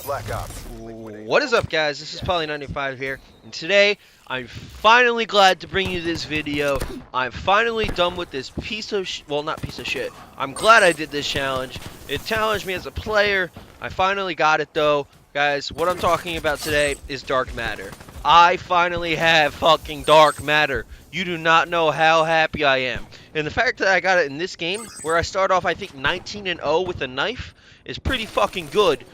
What is up, guys? This is Poly95 here, and today I'm finally glad to bring you this video. I'm finally done with this piece of well, not piece of shit. I'm glad I did this challenge. It challenged me as a player. I finally got it though. Guys, what I'm talking about today is dark matter. I finally have fucking dark matter. You do not know how happy I am. And the fact that I got it in this game, where I start off I think 19-0 with a knife, is pretty fucking good.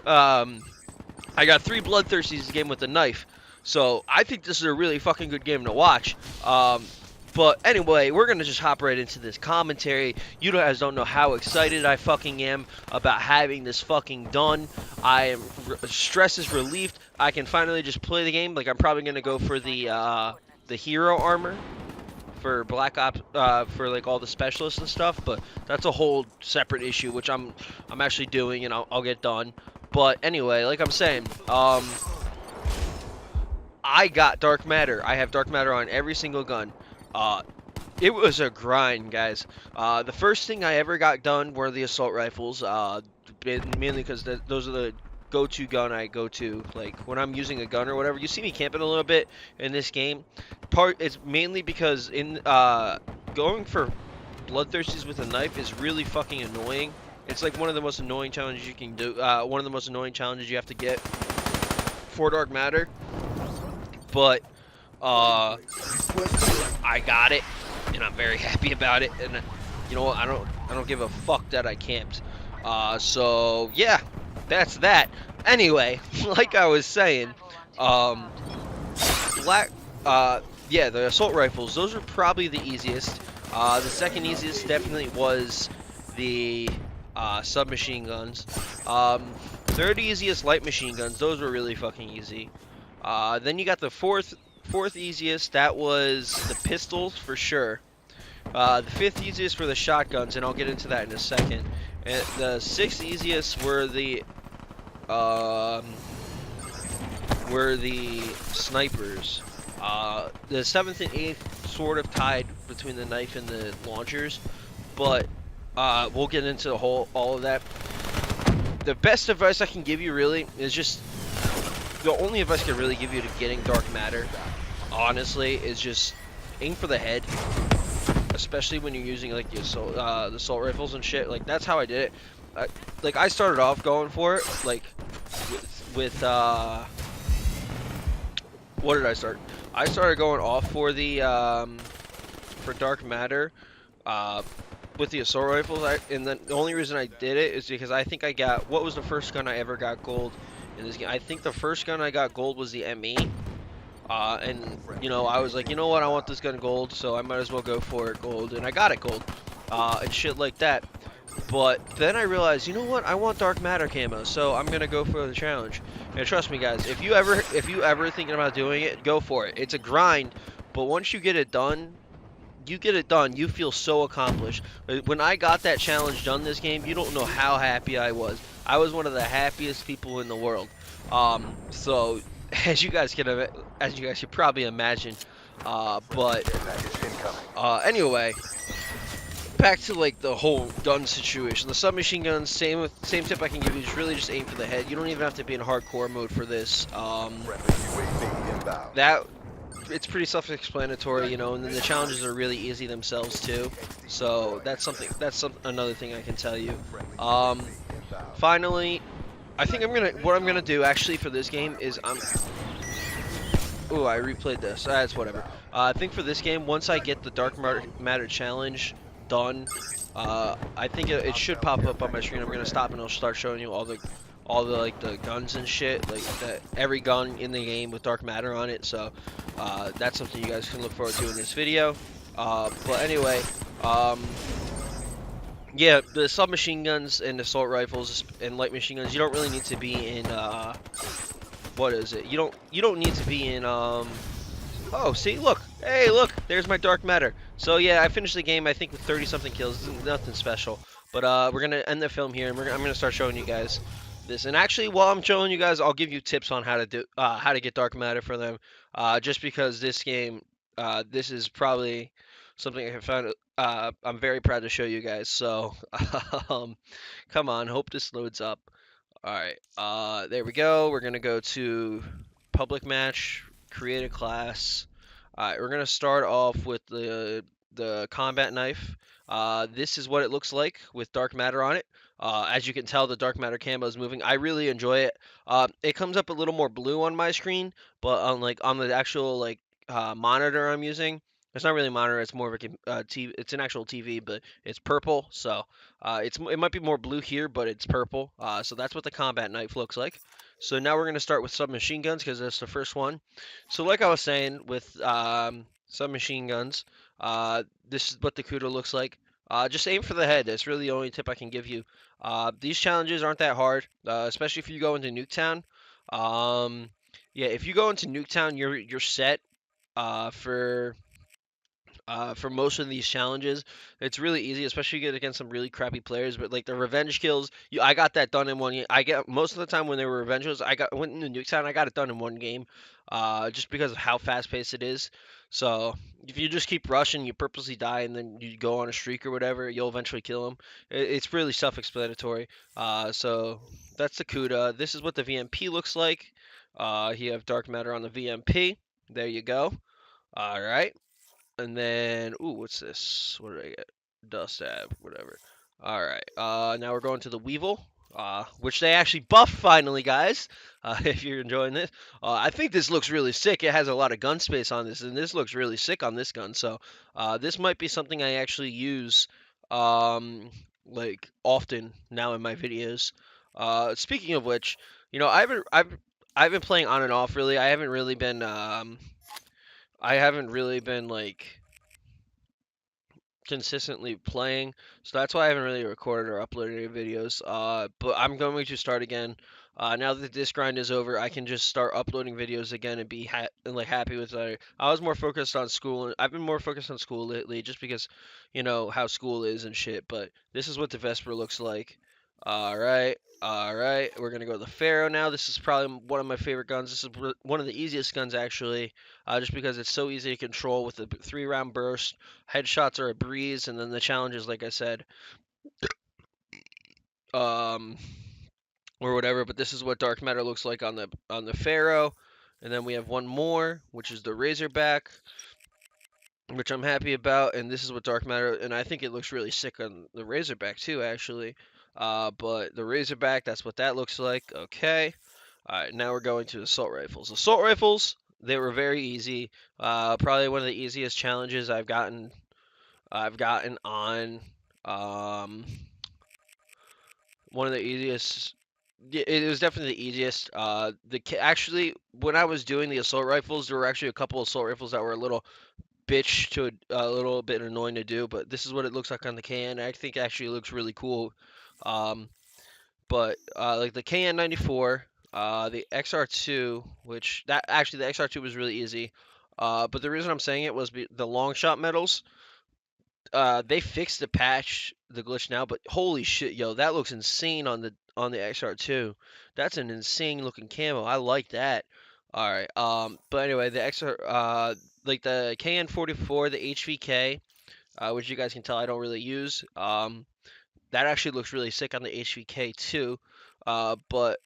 I got 3 bloodthirsties this game with a knife, so I think this is a really fucking good game to watch. But anyway, we're gonna just hop right into this commentary. You guys don't know how excited I fucking am about having this fucking done. I am stress is relieved. I can finally just play the game. Like I'm probably gonna go for the hero armor for Black Ops, for like all the specialists and stuff, but that's a whole separate issue, which I'm actually doing, and I'll get done. But anyway, like I'm saying, I got dark matter. I have dark matter on every single gun. It was a grind, guys. The first thing I ever got done were the assault rifles, mainly because those are the go-to gun I go to, like when I'm using a gun or whatever. You see me camping a little bit in this game. It's mainly because in going for bloodthirsties with a knife is really fucking annoying. It's like one of the most annoying challenges you can do. One of the most annoying challenges you have to get for dark matter. But I got it, and I'm very happy about it. And you know what? I don't give a fuck that I camped. So yeah, that's that. Anyway, like I was saying, black. Yeah, the assault rifles. Those are probably the easiest. The second easiest definitely was the submachine guns. Third easiest, light machine guns. Those were really fucking easy. Then you got the fourth easiest. That was the pistols for sure. The fifth easiest were the shotguns, and I'll get into that in a second. And the sixth easiest were the snipers. The seventh and eighth sort of tied between the knife and the launchers, but we'll get into all of that. The best advice I can give you really is just the only advice I can really give you to getting dark matter, honestly, is just aim for the head, especially when you're using like the assault rifles and shit. Like that's how I did it. Like I started off going for it, like with what did I start? I started going off for the for dark matter with the assault rifles. And the only reason I did it is because I think I got, what was the first gun I ever got gold in this game? I think the first gun I got gold was the ME. And you know, I was like, you know what, I want this gun gold, so I might as well go for it gold, and I got it gold, and shit like that. But then I realized, you know what, I want dark matter camo, so I'm gonna go for the challenge. And trust me, guys, if you ever thinking about doing it, go for it. It's a grind, but once you get it done, you feel so accomplished. When I got that challenge done this game, you don't know how happy I was. I was one of the happiest people in the world. So as you guys can probably imagine. Anyway, back to like the whole gun situation. The submachine guns, same tip I can give you is really just aim for the head. You don't even have to be in hardcore mode for this. It's pretty self-explanatory, you know, and then the challenges are really easy themselves too. So that's another thing I can tell you. Finally, I think what I'm gonna do actually for this game is ooh, I replayed this. That's whatever. I think for this game, once I get the dark matter challenge done, I think it should pop up on my screen. I'm gonna stop and I'll start showing you all the like the guns and shit, like every gun in the game with dark matter on it. So that's something you guys can look forward to in this video. But anyway, yeah, the submachine guns and assault rifles and light machine guns, you don't really need to be in what is it? You don't need to be in oh, see, look. Hey, look. There's my dark matter. So yeah, I finished the game I think with 30 something kills. Nothing special. But we're going to end the film here, and I'm going to start showing you guys this. And actually, while I'm showing you guys, I'll give you tips on how to get dark matter for them. Just because this game, this is probably something I have found. I'm very proud to show you guys. So, come on, hope this loads up. Alright, there we go. We're gonna go to public match, create a class. Alright, we're gonna start off with the combat knife. This is what it looks like with dark matter on it. As you can tell, the dark matter camo is moving. I really enjoy it. It comes up a little more blue on my screen, but on the actual monitor I'm using, it's not really a monitor. It's more of a TV. It's an actual TV, but it's purple. So it might be more blue here, but it's purple. So that's what the combat knife looks like. So now we're gonna start with submachine guns because that's the first one. So like I was saying with submachine guns, this is what the Kudo looks like. Just aim for the head. That's really the only tip I can give you. These challenges aren't that hard, especially if you go into Nuketown. Um, yeah, if you go into Nuketown, you're set for most of these challenges. It's really easy, especially get against some really crappy players. But like the revenge kills, I got that done in one game. I get most of the time when they were revenge kills, went into Nuketown, I got it done in one game, just because of how fast paced it is. So if you just keep rushing, you purposely die, and then you go on a streak or whatever, you'll eventually kill them. It's really self-explanatory. So that's the CUDA. This is what the VMP looks like. You have dark matter on the VMP. There you go. All right. And then, ooh, what's this? What did I get? Dust ab, whatever. All right. Now we're going to the Weevil, which they actually buffed finally, guys. If you're enjoying this, I think this looks really sick. It has a lot of gun space on this, and this looks really sick on this gun. So, this might be something I actually use, like often now in my videos. Speaking of which, I've been playing on and off. Really, I haven't really been like consistently playing, so that's why I haven't really recorded or uploaded any videos. But I'm going to start again. Now that this grind is over, I can just start uploading videos again and be happy with it. I was more focused on school. I've been more focused on school lately, just because, how school is and shit. But this is what the Vesper looks like. All right. All right, we're gonna go to the Pharaoh now. This is probably one of my favorite guns. This is one of the easiest guns actually, just because it's so easy to control with the 3-round burst. Headshots are a breeze, and then the challenges, like I said, um, or whatever. But this is what dark matter looks like on the Pharaoh, and then we have one more, which is the Razorback, which I'm happy about. And this is what dark matter, and I think it looks really sick on the Razorback too, actually. But the Razorback, that's what that looks like. Okay. All right, now we're going to assault rifles. Assault rifles, they were very easy. Probably one of the easiest challenges I've gotten on. Um, one of the easiest. It was definitely the easiest. Actually, when I was doing the assault rifles, there were actually a couple assault rifles that were a little a little bit annoying to do. But this is what it looks like on the KN. I think actually it looks really cool. Um, but like the KN94, the XR2, which that actually the XR2 was really easy. But the reason I'm saying it was the long shot medals. They fixed the glitch now, but holy shit, yo, that looks insane on the XR2. That's an insane looking camo. I like that. All right. But anyway, the XR, like the KN44, the HVK, which you guys can tell I don't really use. That actually looks really sick on the HVK too. But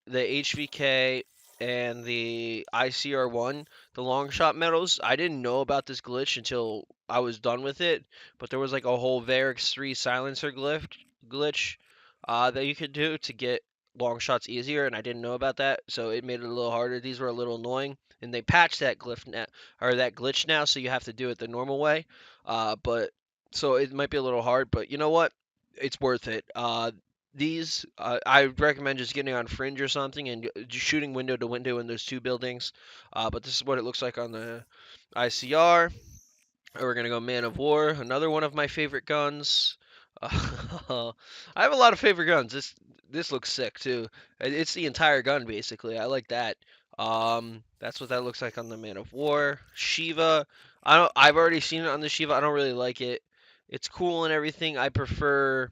the HVK and the ICR1, the long shot medals, I didn't know about this glitch until I was done with it. But there was like a whole Varix 3 silencer glitch that you could do to get long shots easier, and I didn't know about that, so it made it a little harder. These were a little annoying, and they patched that glyph now, or that glitch now, so you have to do it the normal way. But so it might be a little hard, but you know what? It's worth it. I recommend just getting on Fringe or something and just shooting window to window in those two buildings. But this is what it looks like on the ICR. We're gonna go Man of War, another one of my favorite guns. I have a lot of favorite guns. This looks sick too. It's the entire gun basically. I like that. That's what that looks like on the Man of War. Shiva. I've already seen it on the Shiva. I don't really like it. It's cool and everything. I prefer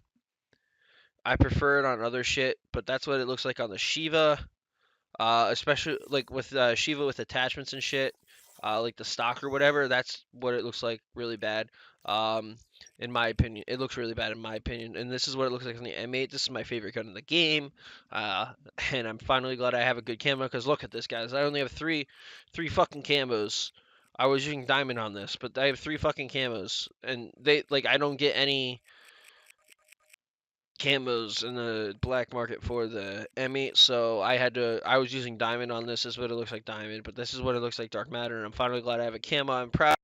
it on other shit, but that's what it looks like on the Shiva. Especially like with Shiva with attachments and shit. like the stock or whatever. That's what it looks like, really bad. In my opinion, it looks really bad in my opinion. And this is what it looks like on the M8. This is my favorite gun in the game, and I'm finally glad I have a good camo. Because look at this, guys. I only have three fucking camos. I was using diamond on this, but I have 3 fucking camos, and they like I don't get any camos in the black market for the M8, so I was using diamond on this. This is what it looks like diamond, but this is what it looks like dark matter, and I'm finally glad I have a camo. I'm proud.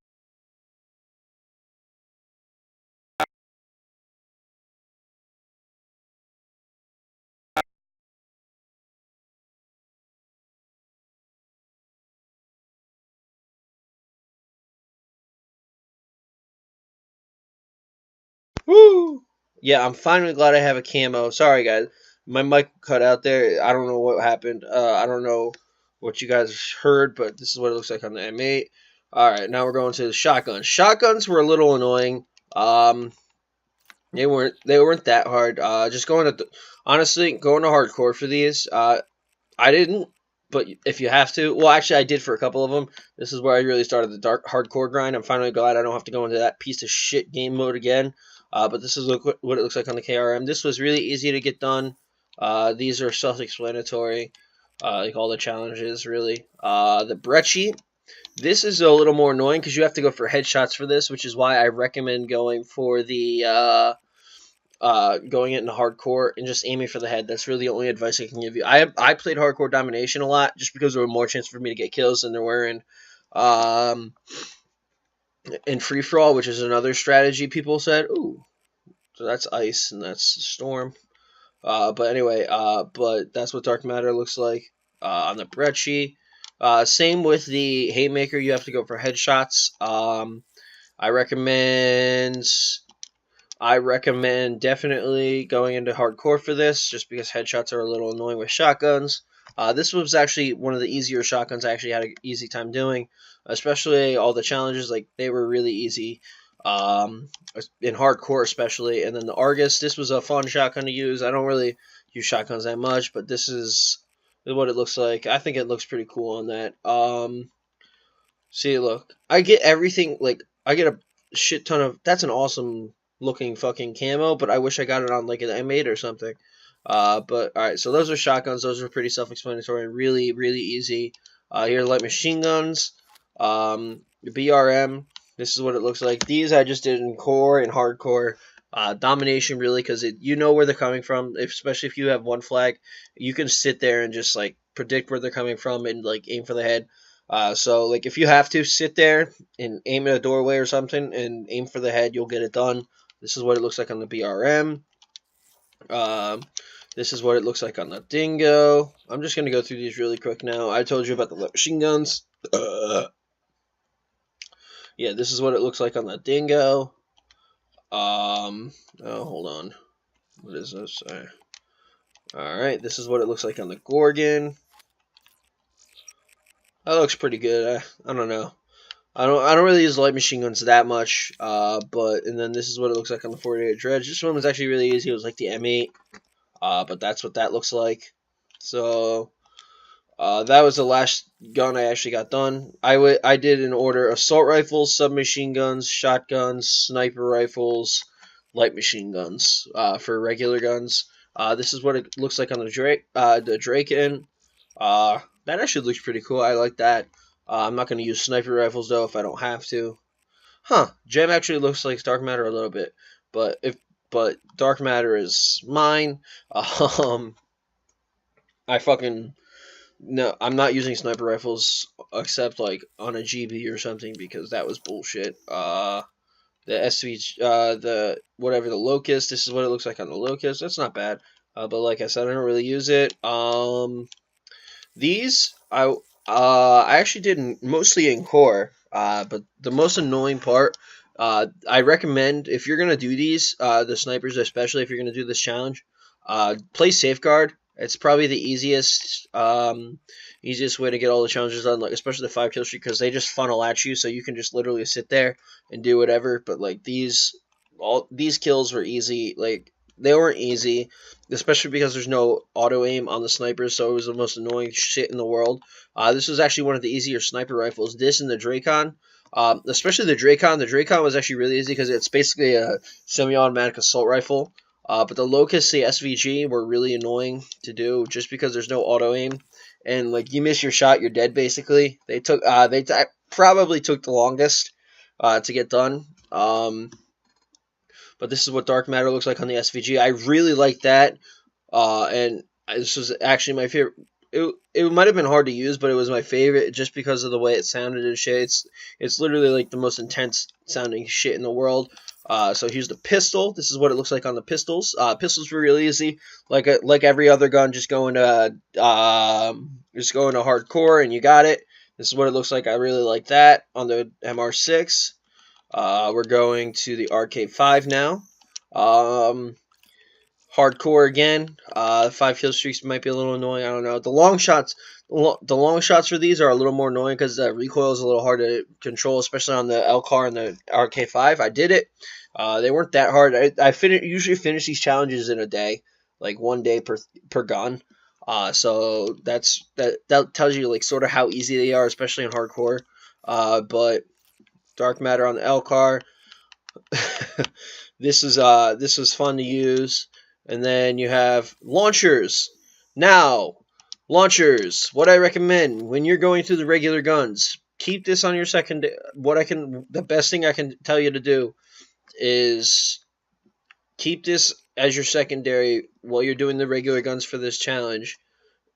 Woo! Yeah, I'm finally glad I have a camo. Sorry, guys. My mic cut out there. I don't know what happened. I don't know what you guys heard, but this is what it looks like on the M8. Alright, now we're going to the shotguns. Shotguns were a little annoying. They weren't that hard. Just honestly, going to hardcore for these. I didn't, but if you have to, well, actually, I did for a couple of them. This is where I really started the hardcore grind. I'm finally glad I don't have to go into that piece of shit game mode again. But this is what it looks like on the KRM. This was really easy to get done. These are self-explanatory, like all the challenges, really. The Brecci, this is a little more annoying because you have to go for headshots for this, which is why I recommend going for the going into hardcore and just aiming for the head. That's really the only advice I can give you. I played hardcore domination a lot just because there were more chance for me to get kills than there were in free for all, which is another strategy people said. Ooh, so that's ice and that's storm. But anyway, but that's what dark matter looks like on the Brecci. Same with the haymaker. You have to go for headshots. I recommend definitely going into hardcore for this, just because headshots are a little annoying with shotguns. This was actually one of the easier shotguns I actually had an easy time doing, especially all the challenges. Like, they were really easy in hardcore especially. And then the Argus, this was a fun shotgun to use. I don't really use shotguns that much, but this is what it looks like. I think it looks pretty cool on that. See, look, I get everything. Like, I get a shit ton of. That's an awesome looking fucking camo, but I wish I got it on like an M8 or something. But alright, so those are shotguns. Those are pretty self-explanatory and really, really easy. Here are light machine guns. The BRM. This is what it looks like. These I just did in core and hardcore. Domination, really, because you know where they're coming from. Especially if you have one flag, you can sit there and just like predict where they're coming from and like aim for the head. So like if you have to sit there and aim at a doorway or something and aim for the head, you'll get it done. This is what it looks like on the BRM. This is what it looks like on the Dingo. I'm just going to go through these really quick now. I told you about the machine guns. Yeah, this is what it looks like on the Dingo. Oh, hold on. What is this? Alright, this is what it looks like on the Gorgon. That looks pretty good. I don't know. I don't really use light machine guns that much, and then this is what it looks like on the 48 Dredge. This one was actually really easy. It was like the M8, but that's what that looks like. So, that was the last gun I actually got done. I did in order: assault rifles, submachine guns, shotguns, sniper rifles, light machine guns. For regular guns, this is what it looks like on the Draken. That actually looks pretty cool. I like that. I'm not going to use sniper rifles, though, if I don't have to. Gem actually looks like dark matter a little bit, but dark matter is mine. No, I'm not using sniper rifles except like on a GB or something, because that was bullshit. The SV, the Locust. This is what it looks like on the Locust. That's not bad. But like I said, I don't really use it. These I actually did mostly in core, but the most annoying part, I recommend if you're gonna do these, the snipers especially, if you're gonna do this challenge, play safeguard. It's probably the easiest way to get all the challenges done, like especially the 5 kill streak, because they just funnel at you, so you can just literally sit there and do whatever. But like these kills were easy. Like they weren't easy, especially because there's no auto aim on the sniper, so it was the most annoying shit in the world. This was actually one of the easier sniper rifles. This and the Dracon, especially the Dracon. The Dracon was actually really easy because it's basically a semi-automatic assault rifle. But the Locust, the SVG, were really annoying to do just because there's no auto aim, and like you miss your shot, you're dead basically. They probably took the longest to get done. But this is what dark matter looks like on the SVG. I really like that, and this was actually my favorite. It might have been hard to use, but it was my favorite just because of the way it sounded and shit. It's literally like the most intense sounding shit in the world. So here's the pistol. This is what it looks like on the pistols. Pistols were really easy, like every other gun. Just going to hardcore and you got it. This is what it looks like. I really like that on the MR6. We're going to the RK5 now. Hardcore again. 5 kill streaks might be a little annoying. I don't know. The long shots for these are a little more annoying because the recoil is a little hard to control, especially on the LCAR and the RK5. I did it. They weren't that hard. I usually finish these challenges in a day, like 1 day per gun. So that tells you like sort of how easy they are, especially in hardcore. But dark matter on the LCAR. This was fun to use. And then you have launchers. Now, launchers. What I recommend when you're going through the regular guns, keep this on your second. The best thing I can tell you to do is keep this as your secondary while you're doing the regular guns for this challenge,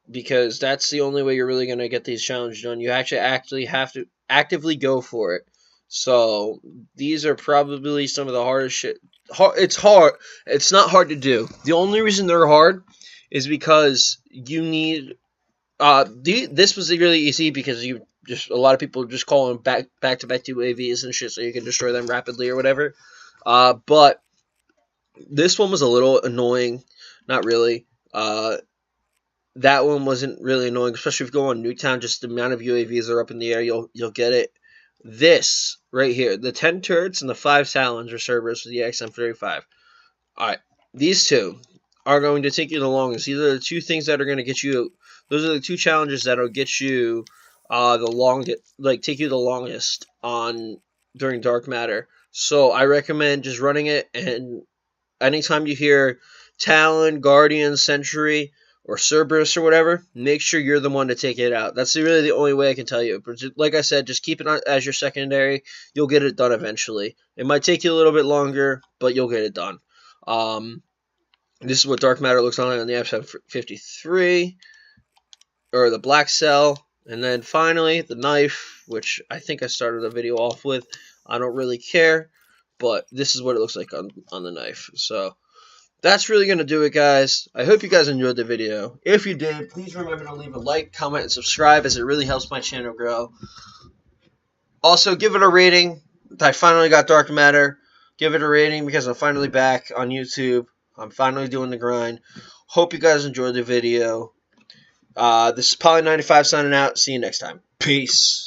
because that's the only way you're really gonna get these challenges done. You actually have to actively go for it. So these are probably some of the hardest shit. It's hard. It's not hard to do. The only reason they're hard is because you need. This was really easy because a lot of people just call them back to back UAVs and shit, so you can destroy them rapidly or whatever. But this one was a little annoying. Not really. That one wasn't really annoying, especially if you go on Nuketown. Just the amount of UAVs that are up in the air, you'll get it. This right here, the 10 turrets and the 5 Talons or Cerberus with the XM35. Alright, these two are going to take you the longest. These are the two things that are going to get you. Those are the two challenges that'll get you take you the longest during dark matter. So I recommend just running it, and anytime you hear Talon, Guardian, Sentry, or Cerberus or whatever, make sure you're the one to take it out. That's really the only way I can tell you. But like I said, just keep it on as your secondary. You'll get it done eventually. It might take you a little bit longer, but you'll get it done. This is what dark matter looks like on the FORTNITE, or the black cell. And then finally, the knife, which I think I started the video off with. I don't really care, but this is what it looks like on the knife. So that's really going to do it, guys. I hope you guys enjoyed the video. If you did, please remember to leave a like, comment, and subscribe, as it really helps my channel grow. Also, give it a rating. I finally got dark matter. Give it a rating because I'm finally back on YouTube. I'm finally doing the grind. Hope you guys enjoyed the video. This is Poly95 signing out. See you next time. Peace.